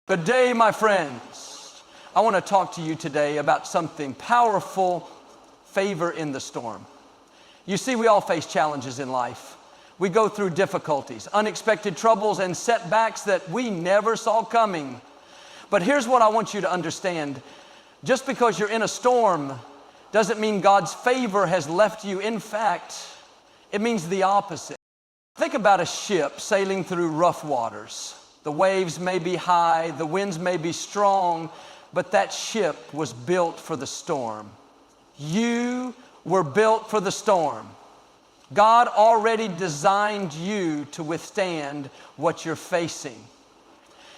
Good day, my friends. I want to talk to you today about something powerful: favor in the storm. You see, we all face challenges in life. We go through difficulties, unexpected troubles, and setbacks that we never saw coming. But here's what I want you to understand. Just because you're in a storm doesn't mean God's favor has left you. In fact, it means the opposite. Think about a ship sailing through rough waters. The waves may be high, the winds may be strong, but that ship was built for the storm. You were built for the storm. God already designed you to withstand what you're facing.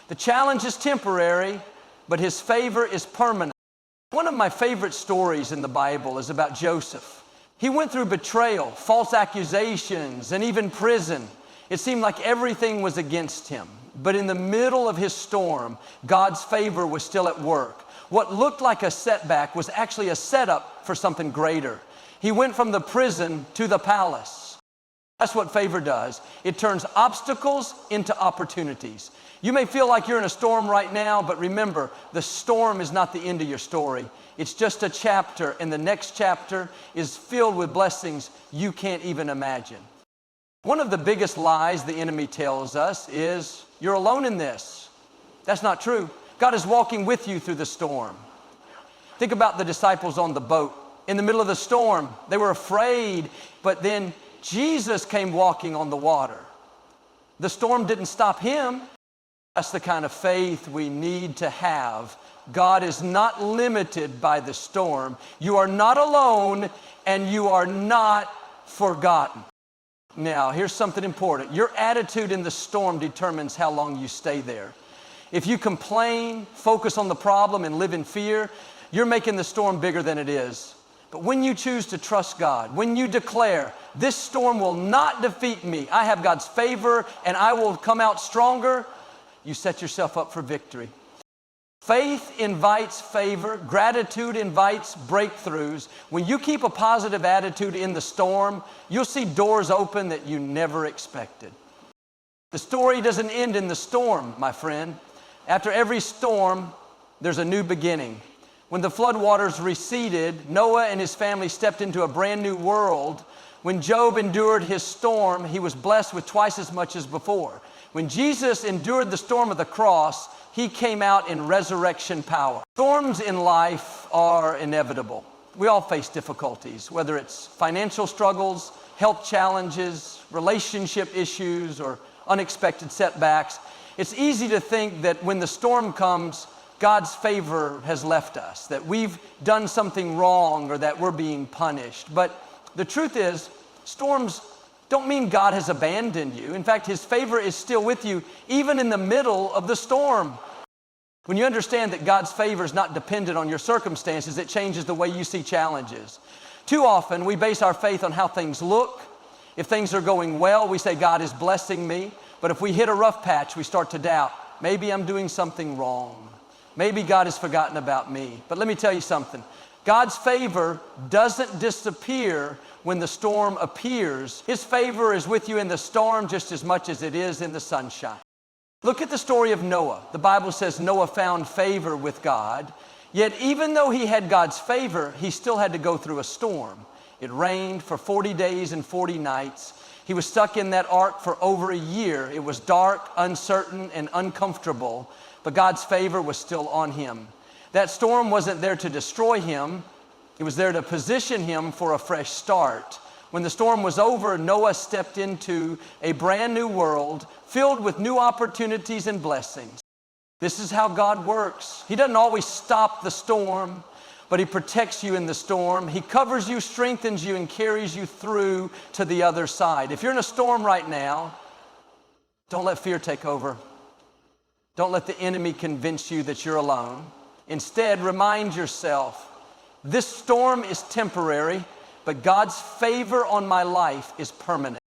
The challenge is temporary, but His favor is permanent. One of my favorite stories in the Bible is about Joseph. He went through betrayal, false accusations, and even prison. It seemed like everything was against him. But in the middle of his storm, God's favor was still at work. What looked like a setback was actually a setup for something greater. He went from the prison to the palace. That's what favor does. It turns obstacles into opportunities. You may feel like you're in a storm right now, but remember, the storm is not the end of your story. It's just a chapter, and the next chapter is filled with blessings you can't even imagine. One of the biggest lies the enemy tells us is, you're alone in this. That's not true. God is walking with you through the storm. Think about the disciples on the boat. In the middle of the storm, they were afraid, but then Jesus came walking on the water. The storm didn't stop Him. That's the kind of faith we need to have. God is not limited by the storm. You are not alone, and you are not forgotten. Now, here's something important. Your attitude in the storm determines how long you stay there. If you complain, focus on the problem, and live in fear, you're making the storm bigger than it is. But when you choose to trust God, when you declare, this storm will not defeat me, I have God's favor, and I will come out stronger, you set yourself up for victory. Faith invites favor. Gratitude invites breakthroughs. When you keep a positive attitude in the storm, you'll see doors open that you never expected. The story doesn't end in the storm, my friend. After every storm, there's a new beginning. When the floodwaters receded, Noah and his family stepped into a brand new world. When Job endured his storm, he was blessed with twice as much as before. When Jesus endured the storm of the cross, He came out in resurrection power. Storms in life are inevitable. We all face difficulties, whether it's financial struggles, health challenges, relationship issues, or unexpected setbacks. It's easy to think that when the storm comes, God's favor has left us, that we've done something wrong or that we're being punished. But the truth is, storms don't mean God has abandoned you. In fact, His favor is still with you, even in the middle of the storm. When you understand that God's favor is not dependent on your circumstances, it changes the way you see challenges. Too often, we base our faith on how things look. If things are going well, we say, God is blessing me. But if we hit a rough patch, we start to doubt, maybe I'm doing something wrong. Maybe God has forgotten about me. But let me tell you something. God's favor doesn't disappear when the storm appears. His favor is with you in the storm just as much as it is in the sunshine. Look at the story of Noah. The Bible says Noah found favor with God. Yet even though he had God's favor, he still had to go through a storm. It rained for 40 days and 40 nights. He was stuck in that ark for over a year. It was dark, uncertain, and uncomfortable, but God's favor was still on him. That storm wasn't there to destroy him. It was there to position him for a fresh start. When the storm was over, Noah stepped into a brand new world filled with new opportunities and blessings. This is how God works. He doesn't always stop the storm, but He protects you in the storm. He covers you, strengthens you, and carries you through to the other side. If you're in a storm right now, don't let fear take over. Don't let the enemy convince you that you're alone. Instead, remind yourself, this storm is temporary, but God's favor on my life is permanent.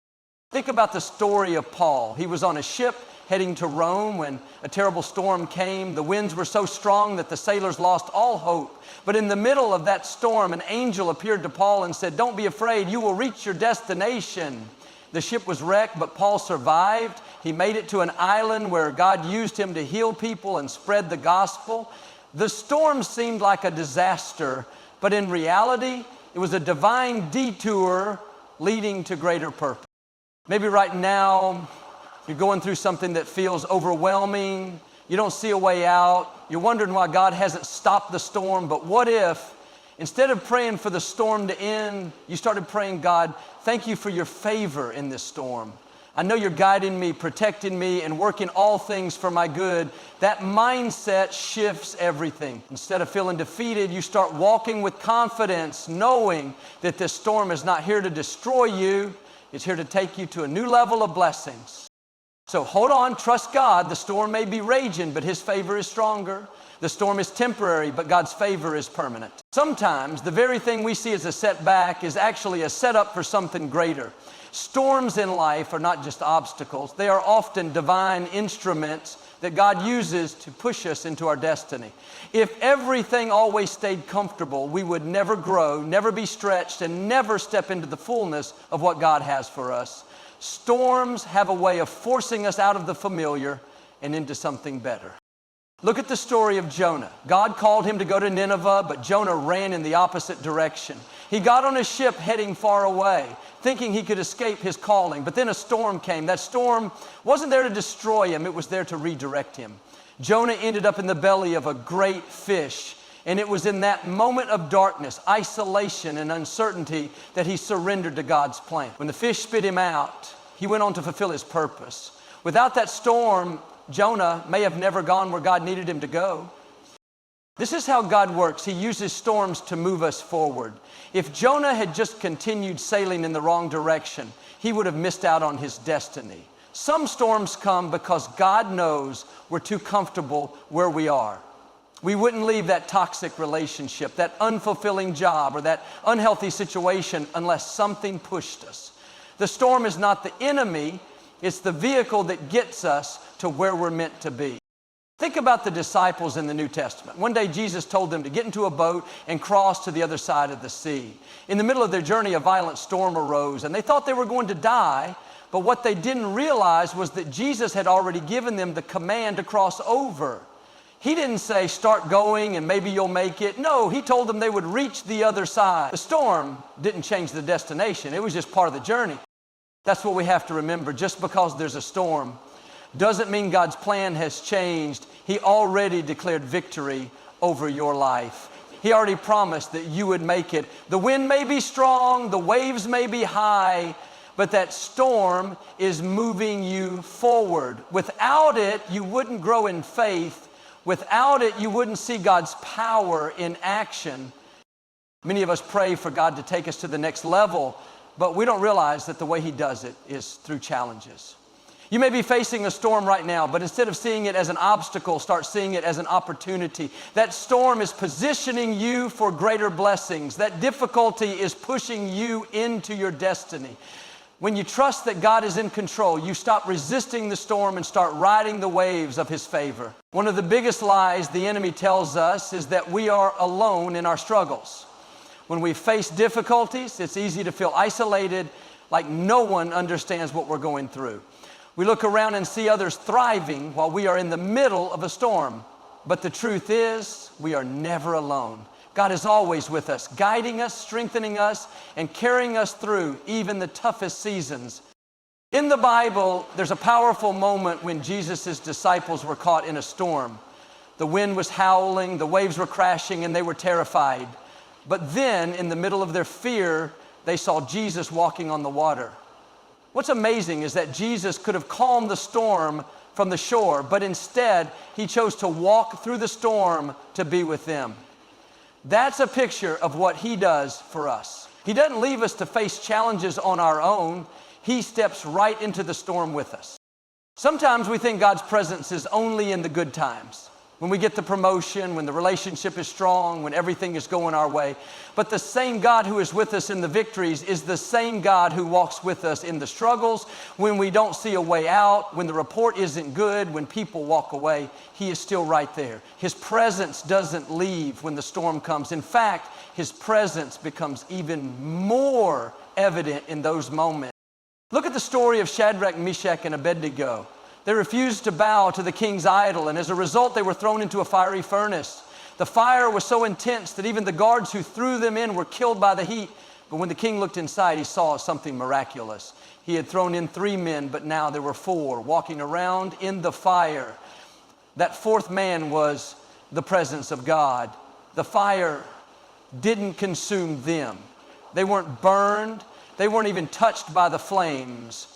Think about the story of Paul. He was on a ship heading to Rome when a terrible storm came. The winds were so strong that the sailors lost all hope. But in the middle of that storm, an angel appeared to Paul and said, "Don't be afraid, you will reach your destination." The ship was wrecked, but Paul survived. He made it to an island where God used him to heal people and spread the gospel. The storm seemed like a disaster, but in reality, it was a divine detour leading to greater purpose. Maybe right now, you're going through something that feels overwhelming. You don't see a way out. You're wondering why God hasn't stopped the storm. But what if, instead of praying for the storm to end, you started praying, God, thank you for your favor in this storm. I know you're guiding me, protecting me, and working all things for my good. That mindset shifts everything. Instead of feeling defeated, you start walking with confidence, knowing that this storm is not here to destroy you. It's here to take you to a new level of blessings. So hold on, trust God. The storm may be raging, but His favor is stronger. The storm is temporary, but God's favor is permanent. Sometimes the very thing we see as a setback is actually a setup for something greater. Storms in life are not just obstacles. They are often divine instruments that God uses to push us into our destiny. If everything always stayed comfortable, we would never grow, never be stretched, and never step into the fullness of what God has for us. Storms have a way of forcing us out of the familiar and into something better. Look at the story of Jonah. God called him to go to Nineveh, but Jonah ran in the opposite direction. He got on a ship heading far away, thinking he could escape his calling. But then a storm came. That storm wasn't there to destroy him. It was there to redirect him. Jonah ended up in the belly of a great fish. And it was in that moment of darkness, isolation, and uncertainty that he surrendered to God's plan. When the fish spit him out, he went on to fulfill his purpose. Without that storm, Jonah may have never gone where God needed him to go. This is how God works. He uses storms to move us forward. If Jonah had just continued sailing in the wrong direction, he would have missed out on his destiny. Some storms come because God knows we're too comfortable where we are. We wouldn't leave that toxic relationship, that unfulfilling job, or that unhealthy situation unless something pushed us. The storm is not the enemy, it's the vehicle that gets us to where we're meant to be. Think about the disciples in the New Testament. One day Jesus told them to get into a boat and cross to the other side of the sea. In the middle of their journey, a violent storm arose, and they thought they were going to die, but what they didn't realize was that Jesus had already given them the command to cross over. He didn't say, start going and maybe you'll make it. No, he told them they would reach the other side. The storm didn't change the destination. It was just part of the journey. That's what we have to remember. Just because there's a storm doesn't mean God's plan has changed. He already declared victory over your life. He already promised that you would make it. The wind may be strong, the waves may be high, but that storm is moving you forward. Without it, you wouldn't grow in faith. Without it, you wouldn't see God's power in action. Many of us pray for God to take us to the next level, but we don't realize that the way He does it is through challenges. You may be facing a storm right now, but instead of seeing it as an obstacle, start seeing it as an opportunity. That storm is positioning you for greater blessings. That difficulty is pushing you into your destiny. When you trust that God is in control, you stop resisting the storm and start riding the waves of His favor. One of the biggest lies the enemy tells us is that we are alone in our struggles. When we face difficulties, it's easy to feel isolated, like no one understands what we're going through. We look around and see others thriving while we are in the middle of a storm. But the truth is, we are never alone. God is always with us, guiding us, strengthening us, and carrying us through even the toughest seasons. In the Bible, there's a powerful moment when Jesus' disciples were caught in a storm. The wind was howling, the waves were crashing, and they were terrified. But then, in the middle of their fear, they saw Jesus walking on the water. What's amazing is that Jesus could have calmed the storm from the shore, but instead, He chose to walk through the storm to be with them. That's a picture of what He does for us. He doesn't leave us to face challenges on our own. He steps right into the storm with us. Sometimes we think God's presence is only in the good times, when we get the promotion, when the relationship is strong, when everything is going our way. But the same God who is with us in the victories is the same God who walks with us in the struggles, when we don't see a way out, when the report isn't good, when people walk away. He is still right there. His presence doesn't leave when the storm comes. In fact, His presence becomes even more evident in those moments. Look at the story of Shadrach, Meshach, and Abednego. They refused to bow to the king's idol, and as a result, they were thrown into a fiery furnace. The fire was so intense that even the guards who threw them in were killed by the heat. But when the king looked inside, he saw something miraculous. He had thrown in 3 men, but now there were 4 walking around in the fire. That 4th man was the presence of God. The fire didn't consume them. They weren't burned. They weren't even touched by the flames.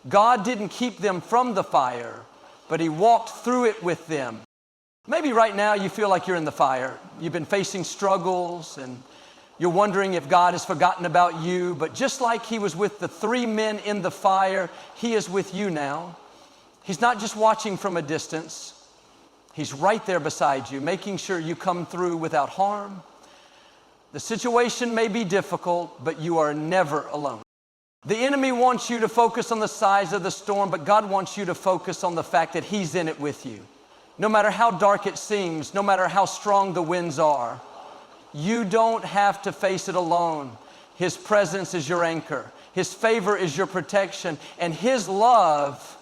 God didn't keep them from the fire, but He walked through it with them. Maybe right now you feel like you're in the fire. You've been facing struggles and you're wondering if God has forgotten about you, but just like He was with the 3 men in the fire, He is with you now. He's not just watching from a distance. He's right there beside you, making sure you come through without harm. The situation may be difficult, but you are never alone. The enemy wants you to focus on the size of the storm, but God wants you to focus on the fact that He's in it with you. No matter how dark it seems, no matter how strong the winds are, you don't have to face it alone. His presence is your anchor. His favor is your protection, and His love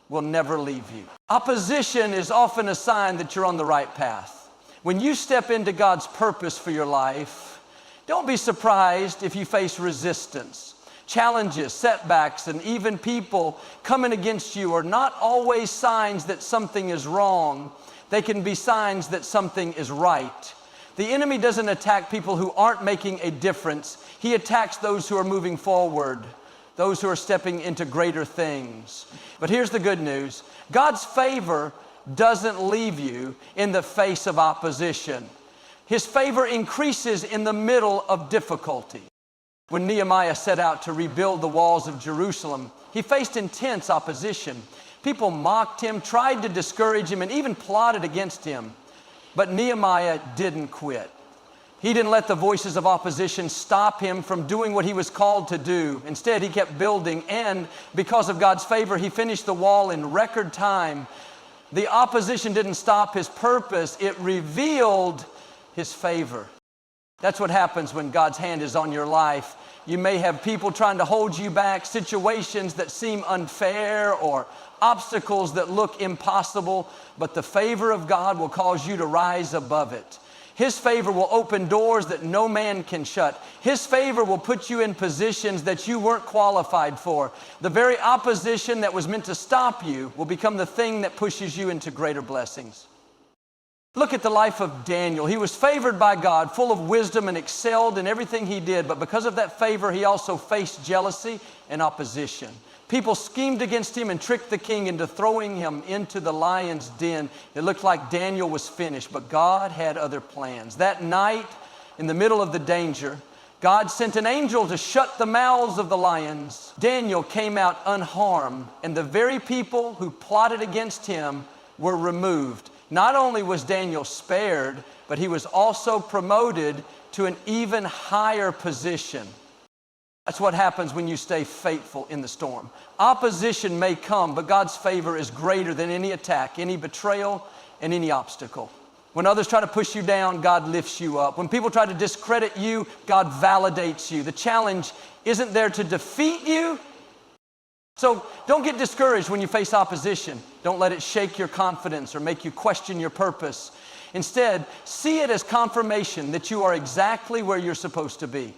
will never leave you. Opposition is often a sign that you're on the right path. When you step into God's purpose for your life, don't be surprised if you face resistance. Challenges, setbacks, and even people coming against you are not always signs that something is wrong. They can be signs that something is right. The enemy doesn't attack people who aren't making a difference. He attacks those who are moving forward, those who are stepping into greater things. But here's the good news. God's favor doesn't leave you in the face of opposition. His favor increases in the middle of difficulty. When Nehemiah set out to rebuild the walls of Jerusalem, he faced intense opposition. People mocked him, tried to discourage him, and even plotted against him. But Nehemiah didn't quit. He didn't let the voices of opposition stop him from doing what he was called to do. Instead, he kept building, and because of God's favor, he finished the wall in record time. The opposition didn't stop his purpose. It revealed His favor. That's what happens when God's hand is on your life. You may have people trying to hold you back, situations that seem unfair or obstacles that look impossible, but the favor of God will cause you to rise above it. His favor will open doors that no man can shut. His favor will put you in positions that you weren't qualified for. The very opposition that was meant to stop you will become the thing that pushes you into greater blessings. Look at the life of Daniel. He was favored by God, full of wisdom, and excelled in everything he did. But because of that favor, he also faced jealousy and opposition. People schemed against him and tricked the king into throwing him into the lion's den. It looked like Daniel was finished, but God had other plans. That night, in the middle of the danger, God sent an angel to shut the mouths of the lions. Daniel came out unharmed, and the very people who plotted against him were removed. Not only was Daniel spared, but he was also promoted to an even higher position. That's what happens when you stay faithful in the storm. Opposition may come, but God's favor is greater than any attack, any betrayal, and any obstacle. When others try to push you down, God lifts you up. When people try to discredit you, God validates you. The challenge isn't there to defeat you. So don't get discouraged when you face opposition. Don't let it shake your confidence or make you question your purpose. Instead, see it as confirmation that you are exactly where you're supposed to be.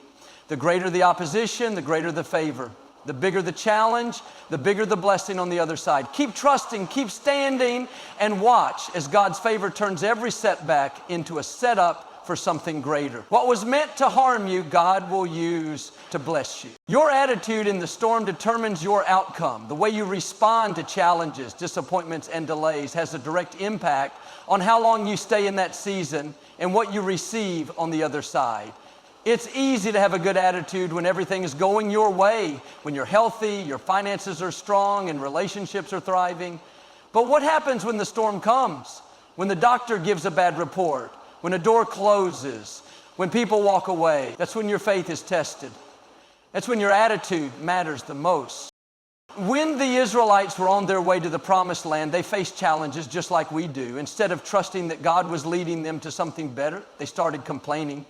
The greater the opposition, the greater the favor. The bigger the challenge, the bigger the blessing on the other side. Keep trusting, keep standing, and watch as God's favor turns every setback into a setup for something greater. What was meant to harm you, God will use to bless you. Your attitude in the storm determines your outcome. The way you respond to challenges, disappointments, and delays has a direct impact on how long you stay in that season and what you receive on the other side. It's easy to have a good attitude when everything is going your way, when you're healthy, your finances are strong, and relationships are thriving. But what happens when the storm comes? When the doctor gives a bad report? When a door closes? When people walk away? That's when your faith is tested. That's when your attitude matters the most. When the Israelites were on their way to the promised land, they faced challenges just like we do. Instead of trusting that God was leading them to something better, they started complaining.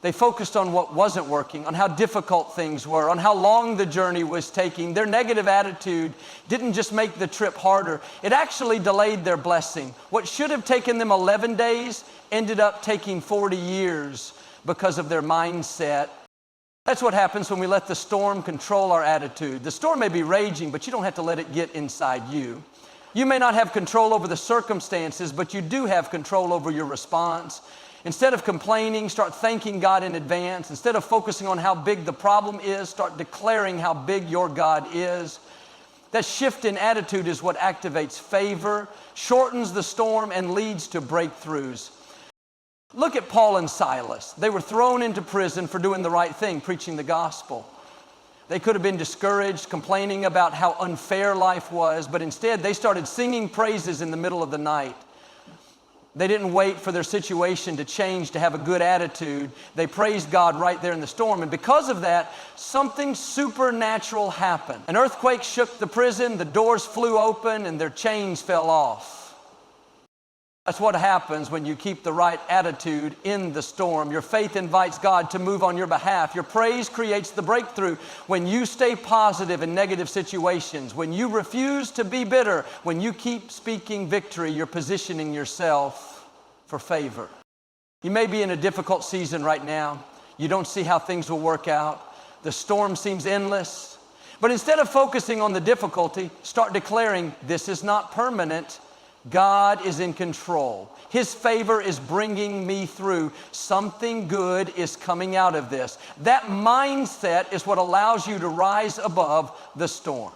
They focused on what wasn't working, on how difficult things were, on how long the journey was taking. Their negative attitude didn't just make the trip harder, it actually delayed their blessing. What should have taken them 11 days ended up taking 40 years because of their mindset. That's what happens when we let the storm control our attitude. The storm may be raging, but you don't have to let it get inside you. You may not have control over the circumstances, but you do have control over your response. Instead of complaining, start thanking God in advance. Instead of focusing on how big the problem is, start declaring how big your God is. That shift in attitude is what activates favor, shortens the storm, and leads to breakthroughs. Look at Paul and Silas. They were thrown into prison for doing the right thing, preaching the gospel. They could have been discouraged, complaining about how unfair life was, but instead they started singing praises in the middle of the night. They didn't wait for their situation to change to have a good attitude. They praised God right there in the storm. And because of that, something supernatural happened. An earthquake shook the prison, the doors flew open, and their chains fell off. That's what happens when you keep the right attitude in the storm. Your faith invites God to move on your behalf. Your praise creates the breakthrough. When you stay positive in negative situations, when you refuse to be bitter, when you keep speaking victory, you're positioning yourself for favor. You may be in a difficult season right now. You don't see how things will work out. The storm seems endless. But instead of focusing on the difficulty, start declaring, this is not permanent. God is in control. His favor is bringing me through. Something good is coming out of this. That mindset is what allows you to rise above the storm.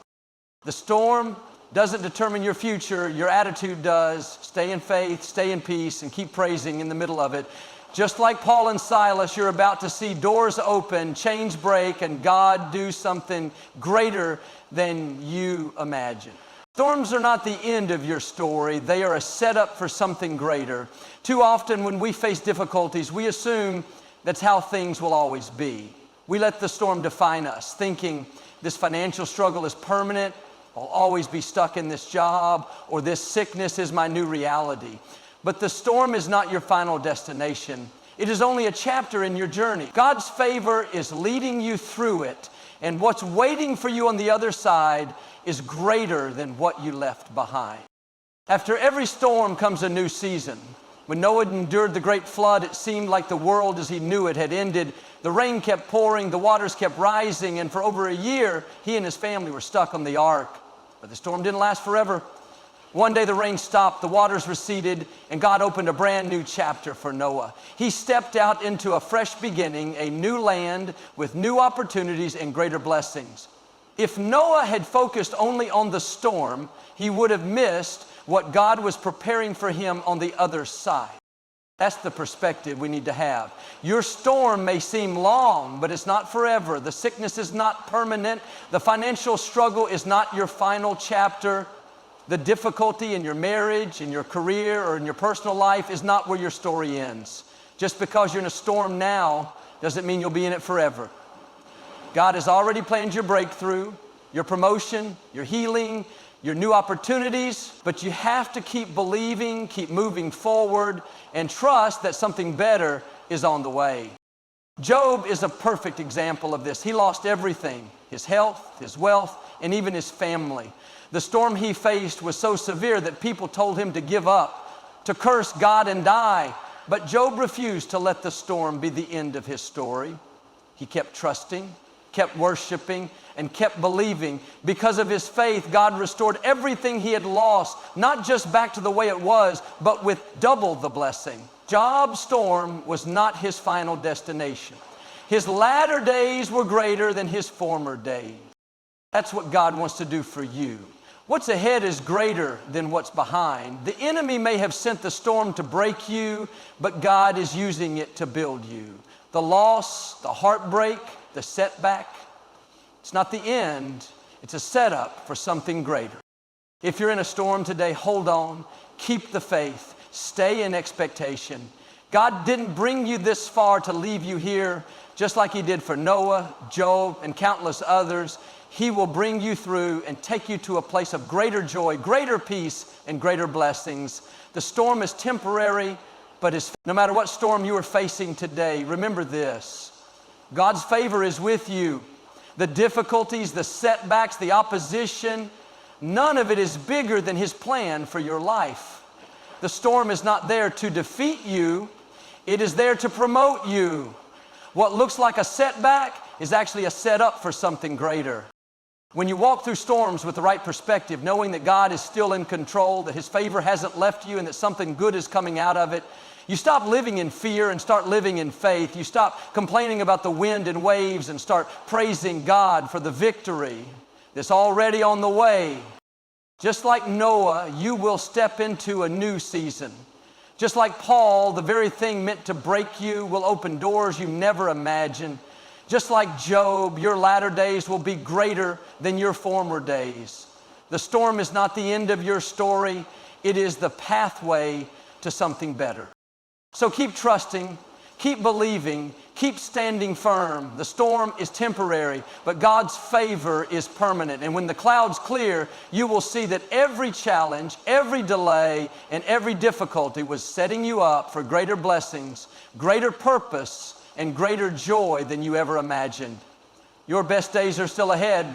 The storm doesn't determine your future. Your attitude does. Stay in faith, stay in peace, and keep praising in the middle of it. Just like Paul and Silas, you're about to see doors open, chains break, and God do something greater than you imagine. Storms are not the end of your story. They are a setup for something greater. Too often when we face difficulties, we assume that's how things will always be. We let the storm define us, thinking this financial struggle is permanent, I'll always be stuck in this job, or this sickness is my new reality. But the storm is not your final destination. It is only a chapter in your journey. God's favor is leading you through it, and what's waiting for you on the other side is greater than what you left behind. After every storm comes a new season. When Noah endured the great flood, it seemed like the world as he knew it had ended. The rain kept pouring, the waters kept rising, and for over a year, he and his family were stuck on the ark. But the storm didn't last forever. One day the rain stopped, the waters receded, and God opened a brand new chapter for Noah. He stepped out into a fresh beginning, a new land with new opportunities and greater blessings. If Noah had focused only on the storm, he would have missed what God was preparing for him on the other side. That's the perspective we need to have. Your storm may seem long, but it's not forever. The sickness is not permanent. The financial struggle is not your final chapter. The difficulty in your marriage, in your career, or in your personal life is not where your story ends. Just because you're in a storm now doesn't mean you'll be in it forever. God has already planned your breakthrough, your promotion, your healing, your new opportunities, but you have to keep believing, keep moving forward, and trust that something better is on the way. Job is a perfect example of this. He lost everything, his health, his wealth, and even his family. The storm he faced was so severe that people told him to give up, to curse God and die. But Job refused to let the storm be the end of his story. He kept trusting, kept worshiping, and kept believing. Because of his faith, God restored everything he had lost, not just back to the way it was, but with double the blessing. Job's storm was not his final destination. His latter days were greater than his former days. That's what God wants to do for you. What's ahead is greater than what's behind. The enemy may have sent the storm to break you, but God is using it to build you. The loss, the heartbreak, the setback, it's not the end, it's a setup for something greater. If you're in a storm today, hold on, keep the faith, stay in expectation. God didn't bring you this far to leave you here, just like he did for Noah, Job, and countless others. He will bring you through and take you to a place of greater joy, greater peace, and greater blessings. The storm is temporary, but no matter what storm you are facing today, remember this: God's favor is with you. The difficulties, the setbacks, the opposition, none of it is bigger than His plan for your life. The storm is not there to defeat you. It is there to promote you. What looks like a setback is actually a setup for something greater. When you walk through storms with the right perspective, knowing that God is still in control, that His favor hasn't left you, and that something good is coming out of it, you stop living in fear and start living in faith. You stop complaining about the wind and waves and start praising God for the victory that's already on the way. Just like Noah, you will step into a new season. Just like Paul, the very thing meant to break you will open doors you never imagined. Just like Job, your latter days will be greater than your former days. The storm is not the end of your story. It is the pathway to something better. So keep trusting, keep believing, keep standing firm. The storm is temporary, but God's favor is permanent. And when the clouds clear, you will see that every challenge, every delay, and every difficulty was setting you up for greater blessings, greater purpose, and greater joy than you ever imagined. Your best days are still ahead.